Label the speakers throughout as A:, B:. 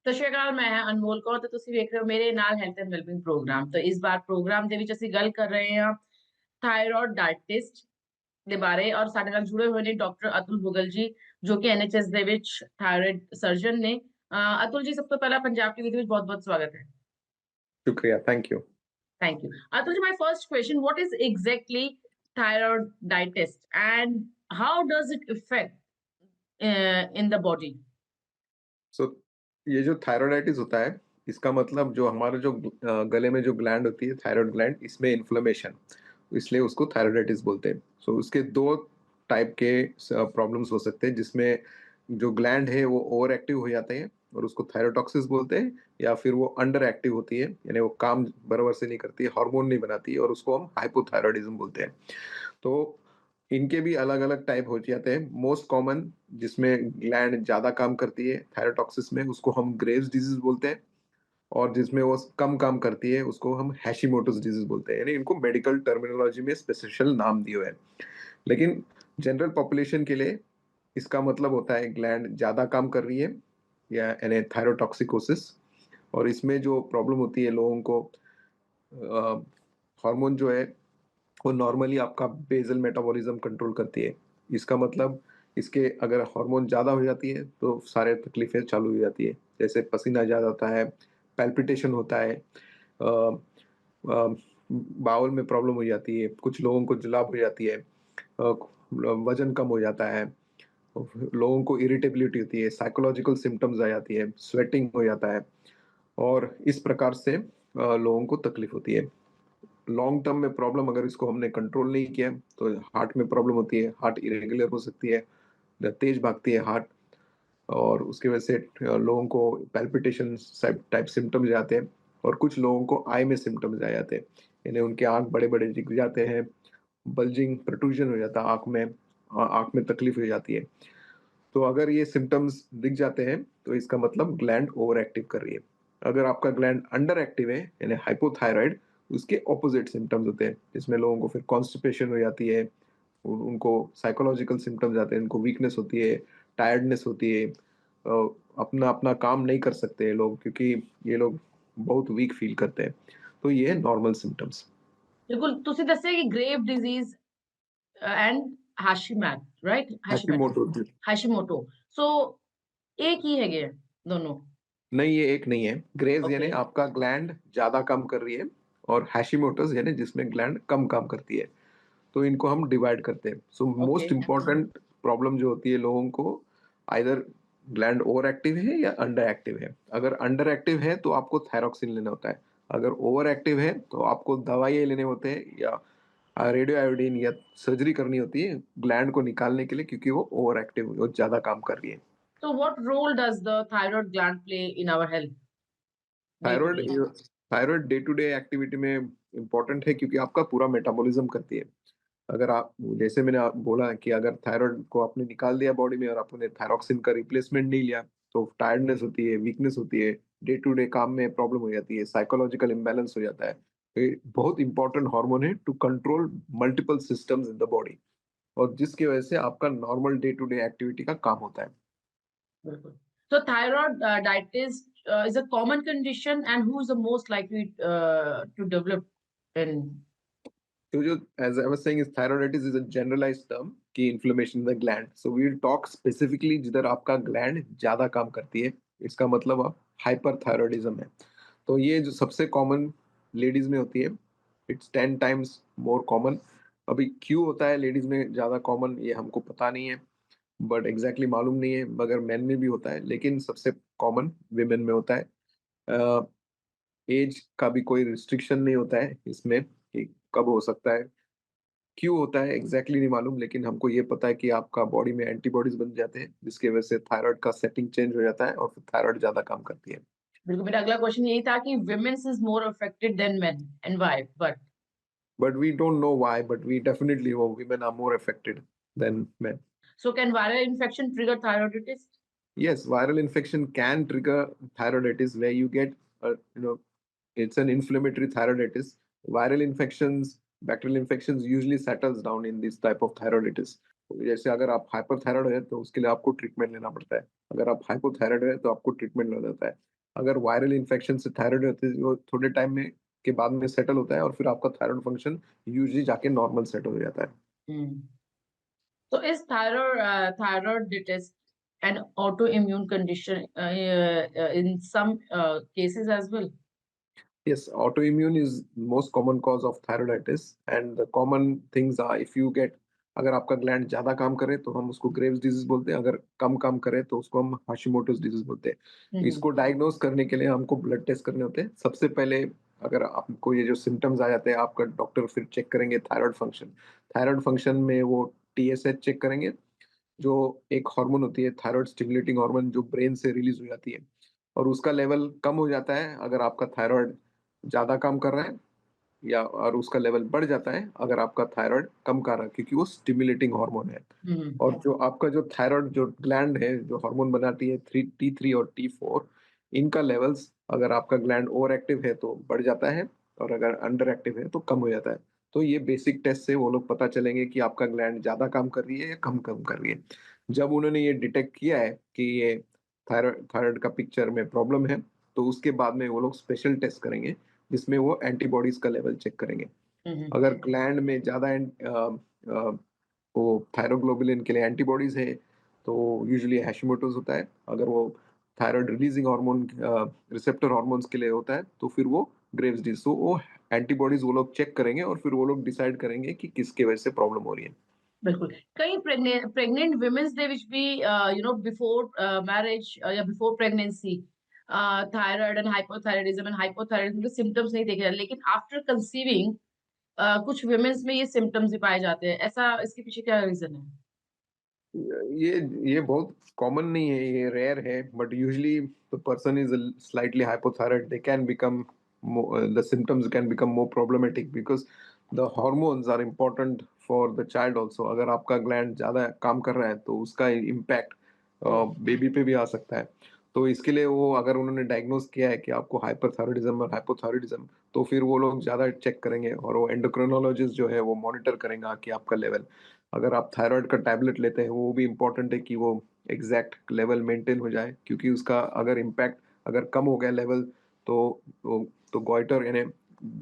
A: ਸਤਿ ਸ਼੍ਰੀ ਅਕਾਲ, ਮੈਂ ਅਨਮੋਲ ਕੌਰ ਤੇ ਤੁਸੀਂ ਵੇਖ ਰਹੇ ਹੋ ਮੇਰੇ ਨਾਲ ਹੈਲਥ ਐਂਡ ਵੈਲਬੀਂਗ ਪ੍ਰੋਗਰਾਮ। ਤਾਂ ਇਸ ਵਾਰ ਪ੍ਰੋਗਰਾਮ ਦੇ ਵਿੱਚ ਅਸੀਂ ਗੱਲ ਕਰ ਰਹੇ ਹਾਂ ਥਾਇਰੋਇਡ ਡਾਇਟਿਸਟ ਦੇ ਬਾਰੇ ਔਰ ਸਾਡੇ ਨਾਲ ਜੁੜੇ ਹੋਏ ਨੇ ਡਾਕਟਰ ਅਤੁਲ ਭੁਗਲ ਜੀ, ਜੋ ਕਿ ਐਨਐਚਐਸ ਦੇ ਵਿੱਚ ਥਾਇਰੋਇਡ ਸਰਜਨ ਨੇ। ਅਤੁਲ ਜੀ, ਸਭ ਤੋਂ ਪਹਿਲਾਂ ਪੰਜਾਬ ਟੀਵੀ ਦੇ ਵਿੱਚ ਬਹੁਤ-ਬਹੁਤ ਸਵਾਗਤ ਹੈ।
B: शुक्रिया, thank you.
A: Thank you. Atul ji, my first question, what is exactly thyroiditis and how does it affect in the body?
B: सो ये जो थायराइडाइटिस होता है, इसका मतलब जो हमारा जो गले में जो ग्लैंड होती है, थायराइड ग्लैंड, इसमें इन्फ्लेमेशन, इसलिए उसको थायराइडाइटिस बोलते हैं। सो उसके 2 टाइप के प्रॉब्लम्स हो सकते हैं, जिसमें जो ग्लैंड है वो ओवर एक्टिव हो जाते हैं और उसको थायरोटॉक्सिस बोलते हैं, या फिर वो अंडर एक्टिव होती है, यानी वो काम बराबर से नहीं करती है, हार्मोन नहीं बनाती है और उसको हम हाइपोथायरॉयडिज्म बोलते हैं। तो इनके भी अलग-अलग टाइप हो जाते हैं। मोस्ट कॉमन जिसमें ग्लैंड ज़्यादा काम करती है थायरोटॉक्सिस में, उसको हम ग्रेव्स डिजीज़ बोलते हैं, और जिसमें वो कम काम करती है उसको हम हैशिमोटोस डिजीज़ बोलते हैं। यानी इनको मेडिकल टर्मिनोलॉजी में स्पेशल नाम दिए हुए हैं। लेकिन जनरल पॉपुलेशन के लिए इसका मतलब होता है ग्लैंड ज़्यादा काम कर रही है, या यानी थायरोटॉक्सिकोसिस। और इसमें जो प्रॉब्लम होती है लोगों को, हार्मोन जो है वो नॉर्मली आपका बेसल मेटाबॉलिज्म कंट्रोल करती है। इसका मतलब इसके अगर हार्मोन ज़्यादा हो जाती है तो सारे तकलीफ़ें चालू हो जाती है। जैसे पसीना ज़्यादा आता है, पैल्पिटेशन होता है, बाउल में प्रॉब्लम हो जाती है, कुछ लोगों को जुलाब हो जाती है, वज़न कम हो जाता है, लोगों को इरिटेबिलिटी होती है, साइकोलॉजिकल सिम्पटम्स आ जाती है, स्वेटिंग हो जाता है, और इस प्रकार से लोगों को तकलीफ़ होती है। लॉन्ग टर्म में प्रॉब्लम अगर इसको हमने कंट्रोल नहीं किया तो हार्ट में प्रॉब्लम होती है, हार्ट इरेगुलर हो सकती है, तेज भागती है हार्ट, और उसकी वजह से लोगों को पैल्पिटेशन टाइप सिम्टम्स आते हैं, और कुछ लोगों को आई में सिम्टम्स आ जाते हैं, यानी उनके आँख बड़े-बड़े दिख जाते हैं, बल्जिंग प्रोट्रूजन हो जाता है आँख में, आँख में तकलीफ हो जाती है। तो अगर ये सिम्टम्स दिख जाते हैं तो इसका मतलब ग्लैंड ओवर एक्टिव कर रही है। अगर आपका ग्लैंड अंडर एक्टिव है, यानी हाइपोथायराइड, उसके ऑपोजिट सिम्टम्स होते हैं, जिसमें लोगों को फिर कॉन्स्टिपेशन हो जाती है, उनको साइकोलॉजिकल सिम्टम्स आते हैं, उनको वीकनेस होती है, टायर्डनेस होती है, अपना अपना काम नहीं कर सकते ये लोग, क्योंकि ये लोग बहुत वीक फील करते हैं। तो ये है नॉर्मल सिम्टम्स।
A: ਬਿਲਕੁਲ ਤੁਸੀਂ ਦੱਸਿਆ ਕਿ grave disease and ਹਾਸ਼ੀਮੈਟ, right? ਹਾਸ਼ੀਮੈਟਸ,
B: हैशिमोटो।
A: Hashimoto. ਸੋ ਇਹ ਕੀ ਹੈਗੇ ਆ ਦੋਨੋਂ?
B: नहीं, ये एक नहीं है। ग्रेव्स यानी
A: ओके,
B: आपका ग्लैंड ज़्यादा काम कर रही है, और हैशिमोटोस यानी जिसमें ग्लैंड कम काम करती है। तो इनको हम डिवाइड करते हैं। So
A: okay,
B: most important problem जो होती है लोगों को, आइदर ग्लैंड ओवर एक्टिव है या अंडर एक्टिव है। अगर अंडर एक्टिव है तो आपको थायरॉक्सिन लेना होता है। अगर ओवर एक्टिव है तो आपको दवाइयाँ लेने होते हैं, या रेडियो आयोडीन, या सर्जरी करनी होती है ग्लैंड को निकालने के लिए, क्योंकि वो ओवर एक्टिव, वो ज़्यादा काम कर रही है।
A: so what role does the thyroid gland play in our health day to
B: thyroid
A: day?
B: Thyroid day to day activity में इम्पोर्टेंट है, क्योंकि आपका पूरा मेटाबॉलिज्म करती है। अगर आप, जैसे मैंने बोला कि अगर थायराइड को आपने निकाल दिया बॉडी में और आपने थायरॉक्सिन का रिप्लेसमेंट नहीं लिया, तो टायर्डनेस होती है, वीकनेस होती है, डे टू डे काम में प्रॉब्लम हो जाती है, साइकोलॉजिकल इम्बैलेंस हो जाता है। तो ये बहुत इंपॉर्टेंट हार्मोन है to control multiple systems in the body, और जिसकी वजह से आपका normal day to day activity का काम होता है।
A: बिल्कुल। So thyroid diabetes is a common condition and who is the most likely to develop in?
B: तो जो, as I was saying, is thyroiditis is a generalized term कि inflammation in the gland. So we will talk specifically जिधर आपका gland ज़्यादा काम करती है, इसका मतलब आप hyperthyroidism है। तो ये जो सबसे कॉमन लेडीज में होती है, इट्स 10 टाइम्स मोर कॉमन। अभी क्यों होता है लेडीज में ज़्यादा कॉमन, ये हमको पता नहीं है, बट एग्जैक्टली मालूम नहीं है, मगर मैन में भी होता है, लेकिन सबसे कॉमन विमेन में होता है। एज का भी कोई रिस्ट्रिक्शन नहीं होता है इसमें कि कब हो सकता है, क्यों होता है एग्जैक्टली नहीं मालूम, लेकिन हमको ये पता है कि आपका बॉडी में एंटीबॉडीज बन जाते हैं, जिसकी वजह से थायराइड का सेटिंग चेंज हो जाता है और फिर थायराइड ज्यादा काम करती है।
A: बिल्कुल, मेरा अगला क्वेश्चन यही था कि women's is more affected than men and why? But
B: but we don't know why, but we definitely know women are more affected than men.
A: so can viral infection trigger thyroiditis?
B: Yes, viral infection can trigger thyroiditis, where you get, it's an inflammatory thyroiditis. Viral infections, bacterial infections usually settles down in this type of thyroiditis. तो जैसे अगर आप hyperthyroid है तो उसके लिए आपको treatment लेना पड़ता है, अगर आप हाइपोथायराइड है तो आपको ट्रीटमेंट लेना होता है। अगर वायरल इन्फेक्शन से थायराइड होती है, वो थोड़े टाइम में के बाद में सेटल होता है और फिर आपका थायराइड फंक्शन यूजुअली जाके नॉर्मल सेट हो जाता है।
A: Hmm. So is thyroiditis an autoimmune condition in some cases as well?
B: Yes, autoimmune is most common cause of thyroiditis, and the common things are if you get, अगर आपका gland ज़्यादा काम करे तो हम उसको ग्रेव्स डिजीज़ बोलते हैं, अगर कम काम करे तो उसको हम हाशिमोटोज़ डिजीज़ बोलते हैं।
A: Hmm.
B: इसको डायग्नोज़ करने के लिए हमको ब्लड टेस्ट करने होते हैं। सबसे पहले अगर आपको ये जो सिम्पटम्स आ जाते हैं, आपका डॉक्टर फिर चेक करेंगे थायरॉइड फंक्शन। थायरॉइड फंक्शन में वो टीएसएच चेक करेंगे, जो एक हार्मोन होती है, थायरॉइड स्टिमुलेटिंग हार्मोन, जो ब्रेन से रिलीज़ हो जाती है, और उसका लेवल कम हो जाता है अगर आपका थायरॉइड ज़्यादा काम कर रहा है, या और उसका लेवल बढ़ जाता है अगर आपका थायरॉइड कम कर रहा है, क्योंकि वो स्टिमुलेटिंग हार्मोन है।
A: Hmm.
B: और जो आपका जो थायरॉइड जो ग्लैंड है, जो हार्मोन बनाती है, थ्री T3 और T4, इनका लेवल्स अगर आपका ग्लैंड ओवर एक्टिव है तो बढ़ जाता है, और अगर अंडर एक्टिव है तो कम हो जाता है। तो ये बेसिक टेस्ट से वो लोग पता चलेंगे कि आपका ग्लैंड ज़्यादा काम कर रही है या कम कम कर रही है। जब उन्होंने ये डिटेक्ट किया है कि ये थायरॉइड थायरॉइड का पिक्चर में प्रॉब्लम है, तो उसके बाद में वो लोग स्पेशल टेस्ट करेंगे, जिसमें वो एंटीबॉडीज़ का लेवल चेक करेंगे।
A: Hmm.
B: अगर ग्लैंड में ज़्यादा वो थायरोग्लोबुलिन के लिए एंटीबॉडीज़ है, तो यूजुअली हैशिमोटोज़ होता है। अगर वो thyroid releasing hormone receptor hormones के लिए होता है, तो फिर वो ग्रेव्स डिज़ीज़। तो वो एंटीबॉडीज़ वो लोग चेक करेंगे और फिर वो लोग डिसाइड करेंगे कि किसकी वजह से प्रॉब्लम हो रही है।
A: बिल्कुल। कई प्रेग्नेंट वुमेन्स ਦੇ ਵਿੱਚ ਵੀ बिफोर मैरिज या before pregnancy thyroid and hypothyroidism के सिम्पटम्स नहीं देखे जाते, लेकिन आफ्टर कंसीविंग कुछ वुमेन्स में ये सिम्पटम्स भी पाए जाते हैं। ऐसा इसके पीछे क्या रीजन है?
B: ये ये बहुत कॉमन नहीं है, ये रेयर है, but usually the person is slightly hypothyroid, they can become the symptoms can become more problematic because the hormones are important for the child also. अगर आपका ग्लैंड ज्यादा काम कर रहा है तो उसका इम्पैक्ट बेबी पे भी आ सकता है। तो इसके लिए वो अगर उन्होंने डायग्नोज किया है कि आपको हाइपरथायरॉइडिज्म और हाइपोथायरॉइडिज्म, तो फिर वो लोग ज्यादा चेक करेंगे और वो एंडोक्रिनोलॉजिस्ट जो है वो मॉनिटर करेंगे कि आपका लेवल, अगर आप थायराइड का टैबलेट लेते हैं, वो भी इम्पोर्टेंट है कि वो एग्जैक्ट लेवल मेंटेन हो जाए, क्योंकि उसका अगर इम्पैक्ट अगर कम हो गया लेवल, तो तो गॉइटर यानी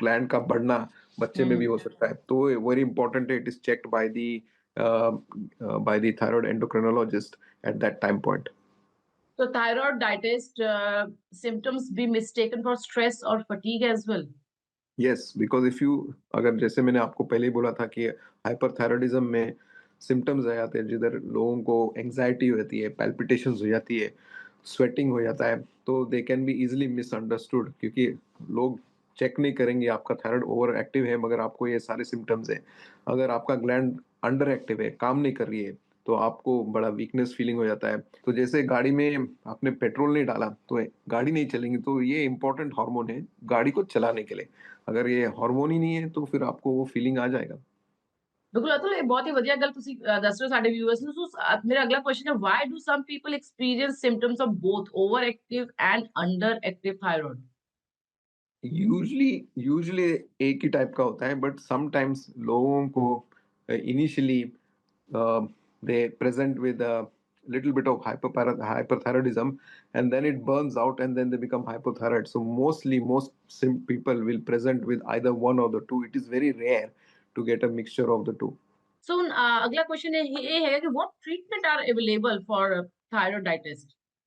B: ग्लैंड का बढ़ना बच्चे में भी
A: हम्म।
B: हो सकता है। तो वेरी इंपॉर्टेंट है, it is checked by the thyroid endocrinologist at that time point.
A: तो thyroiditis symptoms be mistaken for stress or fatigue as well?
B: Yes, because if you, अगर जैसे मैंने आपको पहले ही बोला था कि हाइपरथायरॉइडिज्म में सिम्पटम्स आ जाते हैं, जिधर लोगों को एंग्जायटी हो जाती है, पैल्पिटेशंस हो जाती है, स्वेटिंग हो जाता है, तो they can be easily misunderstood, क्योंकि लोग चेक नहीं करेंगे आपका थायराइड ओवर एक्टिव है, मगर आपको ये सारे सिम्पटम्स हैं। अगर आपका ग्लैंड अंडर एक्टिव है, काम नहीं कर रही है, तो आपको बड़ा वीकनेस फीलिंग हो जाता है। तो जैसे गाड़ी में आपने पेट्रोल नहीं डाला, तो गाड़ी नहीं चलेंगी, तो ये इम्पोर्टेंट हार्मोन है गाड़ी को चलाने के लिए। अगर ये हार्मोन ही नहीं है तो फिर आपको वो फीलिंग आ जाएगा।
A: बिल्कुल अतुल, ये बहुत ही ਵਧੀਆ ਗੱਲ ਤੁਸੀਂ ਦੱਸ ਰਹੇ ਹੋ ਸਾਡੇ ਵਿਊਅਰਸ ਨੂੰ। ਸੋ ਮੇਰਾ ਅਗਲਾ ਕੁਐਸਚਨ ਹੈ, why do some people experience symptoms of both overactive and underactive thyroid?
B: Usually usually एक ही टाइप का होता है, बट समटाइम्स लोगों को initially they present with a little bit of hyperthyroidism, and then it burns out and then they become hypothyroid. So mostly most people will present with either one or the two. It is very rare to get a mixture of the two.
A: So अगला question ये है कि what treatment are available for thyroiditis?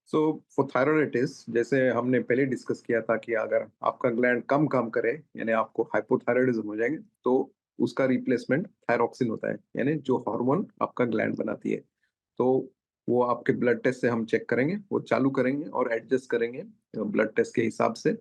B: So for thyroiditis, जैसे हमने पहले discuss किया था कि अगर आपका ग्लैंड कम काम करे, यानी आपको हाइपोथायराइडिज्म हो जाएंगे, तो उसका रिप्लेसमेंट थायरॉक्सिन होता है, यानी जो हार्मोन आपका ग्लैंड बनाती है। तो वो आपके ब्लड टेस्ट से हम चेक करेंगे, वो चालू करेंगे और एडजस्ट करेंगे ब्लड टेस्ट के हिसाब से,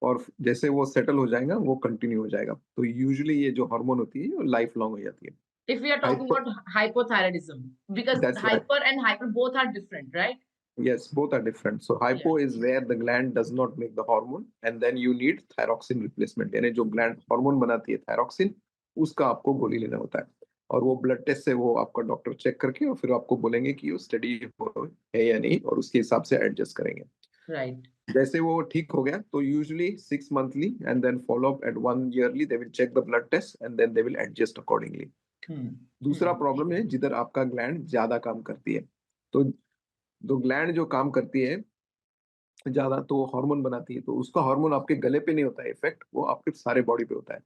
B: और जैसे वो सेटल हो जाएगा वो कंटिन्यू हो जाएगा। तो यूजुअली ये जो हार्मोन होती है वो लाइफ लॉन्ग हो जाती है।
A: If we are talking
B: hyper,
A: about hypothyroidism, because
B: that's right.
A: hyper and hyper both are different, right?
B: Yes, both are different. So
A: Yeah.
B: hypo is where the gland does not make the hormone, and then you need thyroxine replacement, यानी जो gland hormone बनाती है thyroxine, उसका आपको गोली लेना होता है। और वो ब्लड टेस्ट से वो आपका डॉक्टर चेक करके और फिर आपको बोलेंगे कि वो स्टडी है या नहीं, और उसके हिसाब से एडजस्ट करेंगे।
A: Right.
B: जैसे वो ठीक हो गया तो usually 6 monthly and then follow up at 1 yearly, they will check the blood test and then they will adjust accordingly.
A: Hmm.
B: दूसरा
A: Hmm.
B: प्रॉब्लम है जिधर आपका ग्लैंड ज्यादा काम करती है। तो ग्लैंड जो काम करती है, ज़्यादा तो हार्मोन बनाती है, तो उसका हार्मोन आपके गले पे नहीं होता है इफ़ेक्ट, वो आपके सारे बॉडी पे होता है।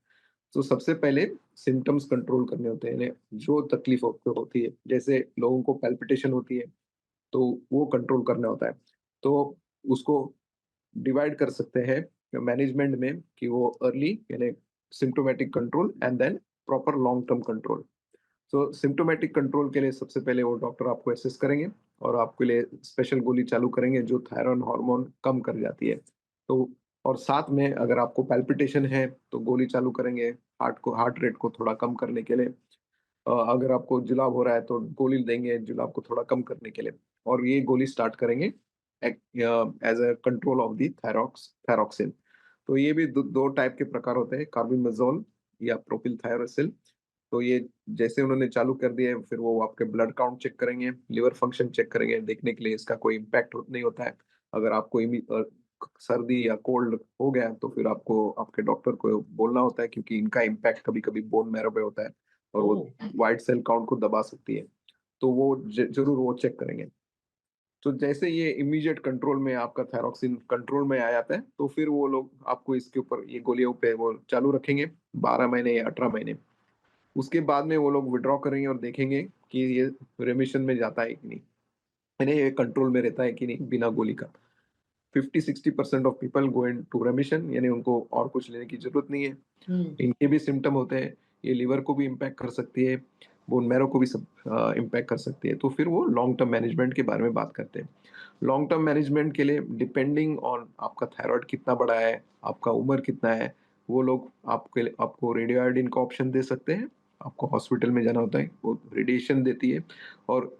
B: तो सबसे पहले सिम्पटम्स कंट्रोल करने होते हैं, यानी जो तकलीफ आपको होती है, जैसे लोगों को पैल्पिटेशन होती है, तो वो कंट्रोल करना होता है। तो उसको डिवाइड कर सकते हैं मैनेजमेंट में कि वो अर्ली यानी symptomatic control and then proper long term control. So symptomatic control के लिए सबसे पहले वो डॉक्टर आपको असेस करेंगे और आपके लिए स्पेशल गोली चालू करेंगे जो थायराइड हार्मोन कम कर जाती है। तो और साथ में अगर आपको पैल्पिटेशन है तो गोली चालू करेंगे हार्ट रेट को थोड़ा कम करने के लिए। अगर आपको जुलाब हो रहा है तो गोली देंगे जुलाब को थोड़ा कम करने के लिए और ये गोली स्टार्ट करेंगे as a control of the thyroxine. तो ये भी दो टाइप के प्रकार होते हैं, कार्बिमेजोल या प्रोपिलथायोरेसिल। तो ये जैसे उन्होंने चालू कर दिया है, फिर वो आपके ब्लड काउंट चेक करेंगे, लिवर फंक्शन चेक करेंगे, देखने के लिए इसका कोई इम्पैक्ट नहीं होता है। अगर आपको सर्दी या कोल्ड हो गया तो फिर आपको आपके डॉक्टर को बोलना होता है, क्योंकि इनका इम्पैक्ट कभी-कभी बोन मैरो पे होता है और वो
A: ओह!
B: व्हाइट सेल काउंट को दबा सकती है। तो वो ज़रूर वो चेक करेंगे। तो जैसे ये इमीडिएट कंट्रोल में आपका थायरॉक्सिन कंट्रोल में आ जाता है, तो फिर वो लोग आपको इसके ऊपर ये गोलियों पे वो चालू रखेंगे 12 महीने या 18 महीने। उसके बाद में वो लोग विथड्रॉ करेंगे और देखेंगे कि ये रिमिशन में जाता है कि नहीं, यानी ये कंट्रोल में रहता है कि नहीं बिना गोली का। 50-60% of people go into remission, यानी उनको और कुछ लेने की ज़रूरत नहीं है।
A: हुँ।
B: इनके भी सिम्पटम होते हैं, ये लिवर को भी इम्पैक्ट कर सकती है, बोन मैरो को भी इम्पैक्ट कर सकती है। तो फिर वो लॉन्ग टर्म मैनेजमेंट के बारे में बात करते हैं। लॉन्ग टर्म मैनेजमेंट के लिए डिपेंडिंग ऑन आपका थायरॉइड कितना बड़ा है, आपका उम्र कितना है, वो लोग आपको रेडियो आयोडीन का ऑप्शन दे सकते हैं। आपको हॉस्पिटल में जाना होता है, वो रेडिएशन देती है और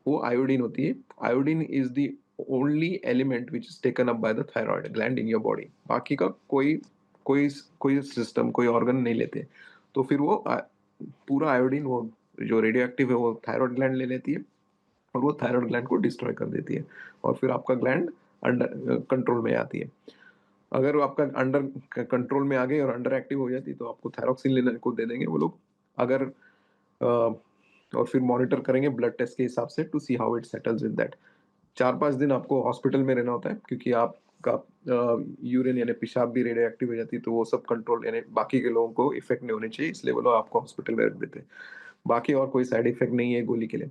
B: वो आयोडीन होती है। Iodine is the only element which is taken up by the thyroid gland in your body. बाकी का कोई कोई सिस्टम, कोई ऑर्गन नहीं लेते। तो फिर वो पूरा आयोडीन वो जो रेडियो एक्टिव है वो थायरॉइड ग्लैंड ले लेती है और वो थायरॉइड ग्लैंड को डिस्ट्रॉय कर देती है और फिर आपका ग्लैंड अंडर कंट्रोल में आती है। अगर वो आपका अंडर कंट्रोल में आ गई और अंडर एक्टिव हो जाती तो आपको थायरॉक्सिन लेने को दे देंगे वो लोग। अगर और फिर मॉनिटर करेंगे ब्लड टेस्ट के हिसाब से to see how it settles with that. 4-5 दिन आपको हॉस्पिटल में रहना होता है, क्योंकि आपका यूरिन यानी पेशाब भी रेडियो एक्टिव हो जाती है, तो वो सब कंट्रोल यानी बाकी के लोगों को इफेक्ट नहीं होने चाहिए, इसलिए वो लोग आपको हॉस्पिटल में रख देते हैं। बाकी और कोई साइड इफेक्ट नहीं है गोली के लिए।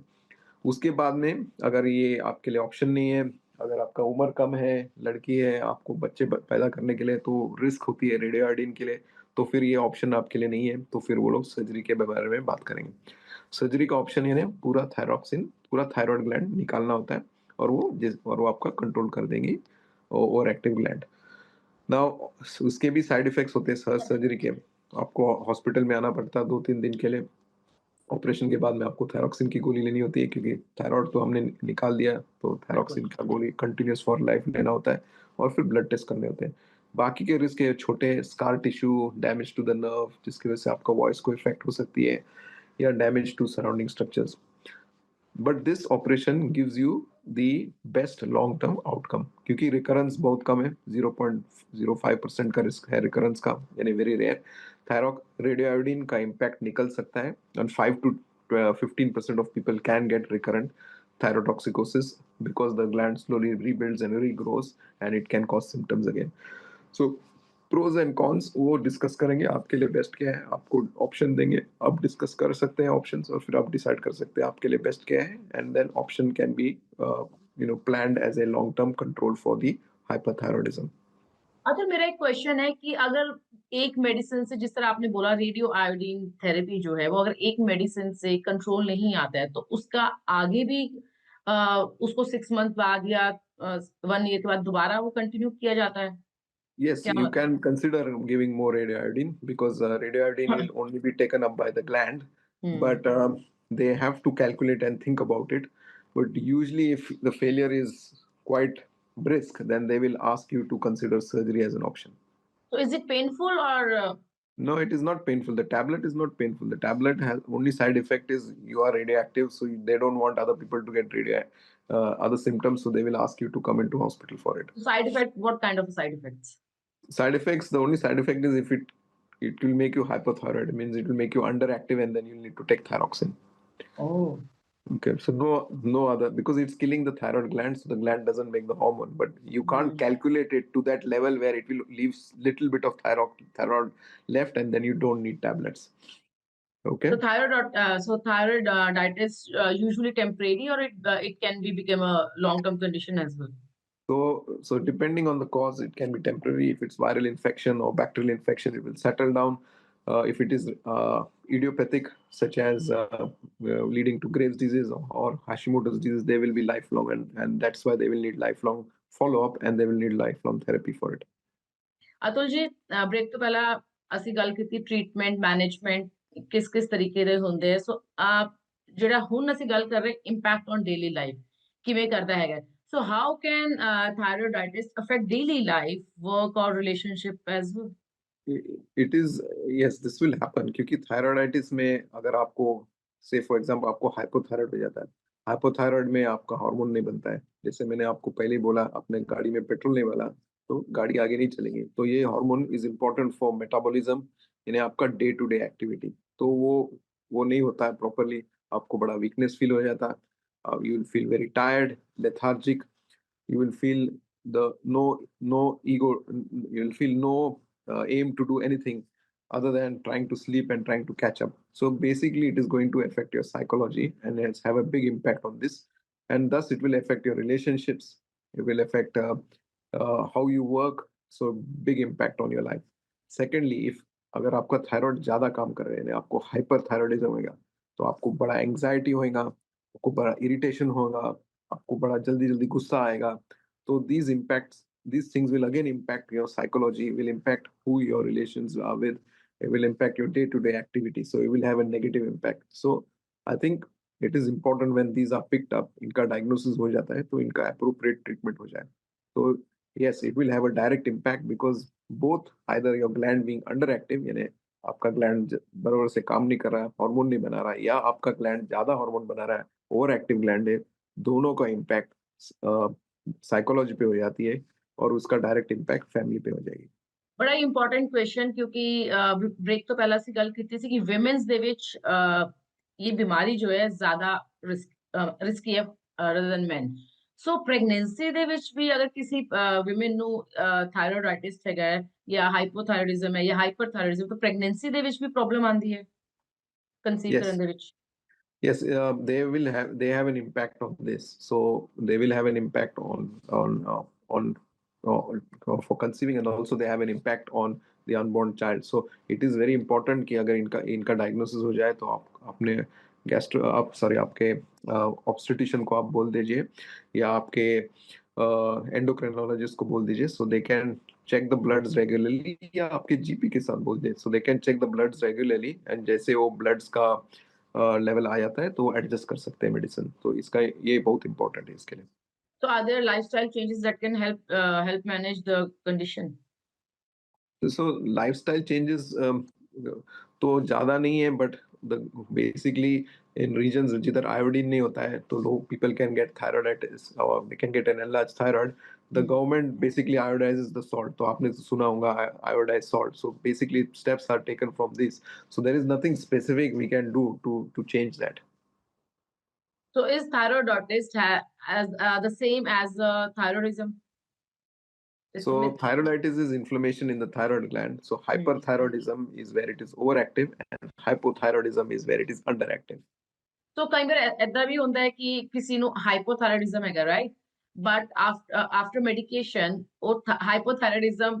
B: उसके बाद में अगर ये आपके लिए ऑप्शन नहीं है, अगर आपका उम्र कम है, लड़की है, आपको बच्चे पैदा करने के लिए तो रिस्क होती है रेडियो आयोडीन के लिए, तो फिर ये ऑप्शन आपके लिए नहीं है, तो फिर वो लोग सर्जरी के बारे में बात करेंगे। सर्जरी का ऑप्शन ये है पूरा थायरॉक्सिन, पूरा थायरॉइड ग्लैंड निकालना होता है और वो आपका कंट्रोल कर देंगी ओवर एक्टिव ग्लैंड। नाउ उसके भी साइड इफेक्ट्स होते हैं सर्जरी के। आपको हॉस्पिटल में आना पड़ता है 2-3 दिन के लिए। ऑपरेशन के बाद में आपको थायरॉक्सिन की गोली लेनी होती है, क्योंकि थायरॉइड तो हमने निकाल दिया, तो
A: बिल्कुल।
B: थायरॉक्सिन का गोली कंटिन्यूअस फॉर लाइफ लेना होता है और फिर ब्लड टेस्ट करने होते हैं। बाकी के रिस्क है छोटे scar tissue, damage to the nerve जिसकी वजह से आपका वॉइस को इफेक्ट हो सकती है या damage to surrounding structures. But this operation gives you the best long term outcome, क्योंकि रिकरेंस बहुत कम है, 0.05% का रिस्क है रिकरेंस का, यानी वेरी रेयर। थायरॉक रेडियो आयोडीन का इम्पैक्ट निकल सकता है and 5 to 15% of people can get recurrent thyrotoxicosis because the gland slowly rebuilds and regrows and it can cause symptoms again. So pros and cons वो discuss करेंगे, आपके लिए best क्या है, आपको ऑप्शन देंगे, आप डिस्कस कर सकते हैं ऑप्शंस और फिर आप डिसाइड कर सकते हैं आपके लिए बेस्ट क्या है and then option can be planned as a long term control for the hyperthyroidism.
A: अच्छा, मेरा एक क्वेश्चन है कि अगर एक मेडिसिन से, जिस तरह आपने बोला रेडियो आयोडीन थेरेपी जो है, वो अगर एक मेडिसिन से कंट्रोल नहीं आता है, तो उसका आगे भी उसको 6 मंथ बाद या 1 ईयर के बाद दोबारा वो कंटिन्यू किया जाता है?
B: Yes,
A: क्या
B: you
A: मतलब?
B: can consider giving more radioiodine because radioiodine will only be taken up by the gland,
A: hmm.
B: but they have to calculate and think about it. But usually, if the failure is quite brisk, then they will ask you to consider surgery as an option.
A: तो is it painful और
B: No, it is not painful. The tablet is not painful. The tablet has only side effect is you are radioactive, so they don't want other people to get other symptoms, so they will ask you to come into hospital for it.
A: Side effect, what kind of side effects?
B: Side effects, the only side effect is if it will make you hypothyroid. It means it will make you underactive and then you'll need to take thyroxine.
A: Oh!
B: Okay, so no other, because it's killing the thyroid gland, so the gland doesn't make the hormone. But you can't
A: Hmm.
B: calculate it to that level where it will leave little bit of thyroid left, and then you don't need tablets. Okay.
A: So thyroid is usually temporary, or it can be become a long-term condition as well.
B: So depending on the cause, it can be temporary. If it's viral infection or bacterial infection, it will settle down. If it is idiopathic, such as leading to Graves' disease or Hashimoto's disease, they will be lifelong, and that's why they will need lifelong follow-up and they will need lifelong therapy for it.
A: Atul ਜੀ, break ਤੋਂ ਪਹਿਲਾਂ ਅਸੀਂ ਗੱਲ ਕੀਤੀ treatment management ਕਿਸ ਤਰੀਕੇ ਦੇ ਹੁੰਦੇ ਆ। ਸੋ ਜਿਹੜਾ ਹੁਣ ਅਸੀਂ ਗੱਲ ਕਰ ਰਹੇ ਇੰਪੈਕਟ ਔਨ ਡੇਲੀ ਲਾਈਫ ਕਿਵੇਂ ਕਰਦਾ ਹੈਗਾ। So how can thyroiditis affect daily life, work or relationship as well?
B: It is yes, this will happen, क्योंकि थायराइडाइटिस में अगर आपको से फॉर एग्जांपल आपको हाइपोथायराइड हो जाता है, हाइपोथायराइड में आपका हार्मोन नहीं बनता है, जैसे मैंने आपको पहले ही बोला, अपने गाड़ी में पेट्रोल नहीं वाला तो गाड़ी आगे नहीं चलेगी। तो ये hormone is important for metabolism, यानी आपका डे टू डे एक्टिविटी। तो वो नहीं होता है प्रॉपरली, आपको बड़ा वीकनेस फील हो जाता है, you will feel very tired, lethargic, you will feel the no ego, you will feel no aim to do anything other than trying to sleep and trying to catch up. So basically it is going to affect your psychology and it's have a big impact on this, and thus it will affect your relationships, it will affect how you work, so big impact on your life. Secondly, if अगर आपका thyroid ज्यादा काम कर रहे हैं, आपको hyperthyroidism होगा, तो आपको बड़ा एंग्जाइटी होगा, आपको बड़ा इरिटेशन होगा, आपको बड़ा जल्दी जल्दी गुस्सा आएगा। तो these things will again impact your psychology, will impact who your relations are with, it will impact your day to day activity, so it will have a negative impact. So I think it is important when these are picked up, इनका diagnosis हो जाता है तो इनका appropriate treatment हो जाए। तो yes, it will have a direct impact because both either your gland being underactive, यानी आपका ग्लैंड बराबर से काम नहीं कर रहा है, हार्मोन नहीं बना रहा है, या आपका ग्लैंड ज्यादा हार्मोन बना रहा है, ओवर एक्टिव ग्लैंड है, दोनों का इम्पैक्ट साइकोलॉजी पे हो जाती है और उसका डायरेक्ट इम्पैक्ट फैमिली पे हो जाएगी।
A: ਬੜਾ ਇੰਪੋਰਟੈਂਟ ਕੁਐਸਚਨ, ਕਿਉਂਕਿ ਬ੍ਰੇਕ ਤੋਂ ਪਹਿਲਾਂ ਅਸੀਂ ਗੱਲ ਕੀਤੀ ਸੀ ਕਿ ਵਿਮਨਸ ਦੇ ਵਿੱਚ ਇਹ ਬਿਮਾਰੀ ਜੋ ਹੈ ਜ਼ਿਆਦਾ ਰਿਸਕੀ ਹੈ ਰਦਰ ਦੈਨ ਮੈਨ। ਸੋ ਪ੍ਰੈਗਨੈਂਸੀ ਦੇ ਵਿੱਚ ਵੀ ਅਗਰ ਕਿਸੇ ਵਿਮਨ ਨੂੰ ਥਾਇਰੋਇਡਾਈਟਿਸ ਹੈਗਾ ਹੈ ਜਾਂ ਹਾਈਪੋਥਾਇਰੋਇਡਿਜ਼ਮ ਹੈ ਜਾਂ ਹਾਈਪਰਥਾਇਰੋਇਡਿਜ਼ਮ, ਤਾਂ ਪ੍ਰੈਗਨੈਂਸੀ ਦੇ ਵਿੱਚ ਵੀ ਪ੍ਰੋਬਲਮ ਆਉਂਦੀ ਹੈ ਕਨਸੀਵ ਕਰਨ
B: Yes,
A: ਦੇ ਵਿੱਚ।
B: yes, they have an impact on this. So they will have an impact for conceiving, and also they have an impact on the unborn child. So it is very important कि अगर इनका diagnosis हो जाए तो आप अपने आपके obstetrician को आप बोल दीजिए, या आपके एंडोक्रिनोलॉजिस्ट को बोल दीजिए, so they can check the bloods regularly, या आपके जीपी के साथ बोल दीजिए, so they can check the bloods regularly, and जैसे वो bloods का लेवल आ जाता है तो वो एडजस्ट कर सकते हैं मेडिसिन। तो इसका ये बहुत इंपॉर्टेंट है इसके लिए।
A: So are there lifestyle changes that can help manage the condition?
B: So lifestyle changes तो ज़्यादा नहीं है, बट बेसिकली इन रीजन्स जिधर आयोडीन नहीं होता है तो लोग पीपल कैन गेट थायराइडाइटिस और they can get an enlarge thyroid. The government basically iodizes the salt, तो आपने तो सुना होगा iodize salt. So basically steps are taken from this, so there is nothing specific we can do to change that.
A: So is thyroiditis as the same as thyroidism? It's a
B: So
A: myth.
B: thyroiditis is inflammation in the thyroid gland. So hyperthyroidism is where it is overactive, and hypothyroidism is where it is underactive.
A: So ਕਈ ਵਾਰ ਏਦਾਂ ਵੀ ਹੁੰਦਾ ਹੈ ਕਿ ਕਿਸੇ ਨੂੰ hypothyroidism ਹੈਗਾ, right, but after medication ਉਹ hypothyroidism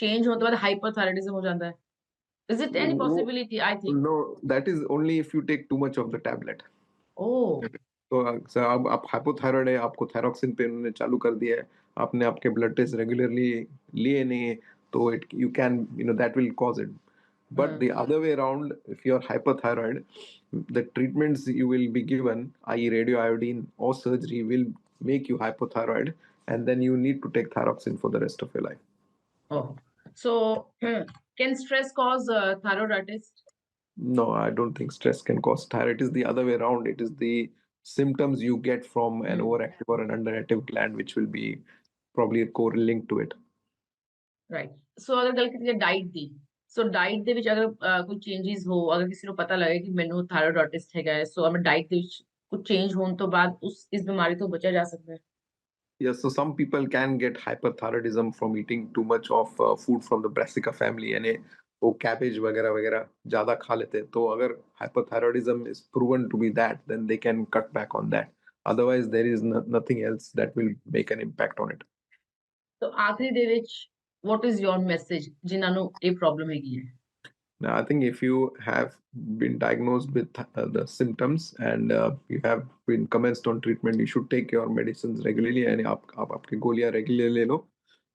A: change ਹੋਣ ਤੋਂ ਬਾਅਦ ਹਾਈਪੋਥਾਇਰਾਇਡਿਜ਼ਮ ਹੋ ਜਾਂਦਾ ਹੈ। Is it any possibility? I think.
B: No, that is only if you take too much of the tablet.
A: Oh.
B: तो सर अब आप हाइपोथायराइड है, आपको थायरॉक्सिन पे उन्होंने चालू कर दिया है, आपने आपके ब्लड टेस्ट रेगुलरली लिए नहीं है, तो it you can that will cause it. But the other way around, if you're hyperthyroid, the treatments you will be given, i.e. radioiodine or surgery, will make you hypothyroid, and then you need to take thyroxine for the rest of your life.
A: Oh. So can stress cause thyroiditis?
B: No, I don't think stress can cause thyroid. It is the other way around. It is the symptoms you get from an overactive or an underactive gland, which will be probably a core link to it.
A: Right. So अगर गल की diet दी, ਸੋ diet ਦੇ ਵਿੱਚ ਅਗਰ ਕੋਈ changes ਹੋ, ਅਗਰ ਕਿਸੇ ਨੂੰ ਪਤਾ ਲੱਗੇ ਕਿ ਮੈਨੂੰ ਥਾਇਰੋਇਡਾਈਟਿਸ ਹੈਗਾ ਹੈ, ਸੋ ਮੈਂ ਡਾਈਟ ਦੇ ਵਿੱਚ ਕੁਝ ਚੇਂਜ ਹੋਣ ਤੋਂ ਬਾਅਦ ਇਸ ਬਿਮਾਰੀ ਤੋਂ ਬਚਿਆ ਜਾ ਸਕਦਾ ਹੈ?
B: Yes, so some people can get hyperthyroidism from eating too much of food from the brassica family, यानी वो cabbage वगैरह वगैरह ज़्यादा खा लेते हैं, तो अगर hyperthyroidism is proven to be that, then they can cut back on that. Otherwise, there is nothing else that will make an impact on it.
A: ਸੋ ਆਖਰੀ ਦੇ ਵਿੱਚ ਵਾਟ ਇਜ਼ ਯੋਰ ਮੈਸੇਜ ਜਿਨ੍ਹਾਂ ਨੂੰ ਇਹ ਪ੍ਰੋਬਲਮ ਹੈਗੀ ਹੈ?
B: Now, I think if you have been diagnosed with the symptoms and you have been commenced on treatment, you should take your medicines regularly, and आप आपकी गोलियां रेगुलर ले लो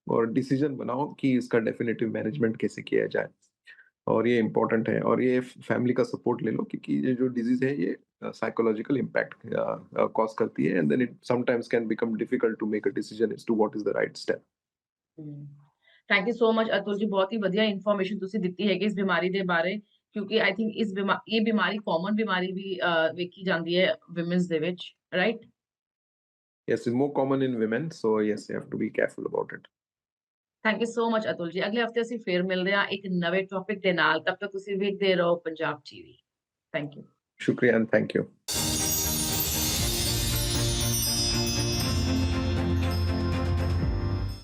B: और डिसीजन बनाओ कि इसका डेफिनेटिव मैनेजमेंट कैसे किया जाए। और ये इम्पोर्टेंट है, और ये फैमिली का सपोर्ट ले लो, क्योंकि ये जो डिजीज है ये साइकोलॉजिकल इम्पैक्ट कॉज करती है, and then it sometimes can become difficult to make a decision as to what is the right step.
A: Thank you so much Atul ji, ਬਹੁਤ ਹੀ ਵਧੀਆ ਇਨਫੋਰਮੇਸ਼ਨ ਤੁਸੀਂ ਦਿੱਤੀ ਹੈਗੀ ਇਸ ਬਿਮਾਰੀ ਦੇ ਬਾਰੇ, ਕਿਉਂਕਿ ਆਈ ਥਿੰਕ ਇਹ ਬਿਮਾਰੀ ਕਾਮਨ ਬਿਮਾਰੀ ਵੀ ਵੇਖੀ ਜਾਂਦੀ ਹੈ ਵਿਮਨਸ ਦੇ ਵਿੱਚ, right?
B: Yes, it's more common in women, so yes, you have to be careful about it.
A: Thank you so much Atul ਜੀ, ਅਗਲੇ ਹਫਤੇ ਅਸੀਂ ਫੇਰ ਮਿਲਦੇ ਹਾਂ ਇੱਕ ਨਵੇਂ ਟੌਪਿਕ ਦੇ ਨਾਲ। ਤਬ ਤੱਕ ਤੁਸੀਂ ਵੇਖਦੇ ਰਹੋ Punjab TV. Thank you.
B: Shukriya and thank you.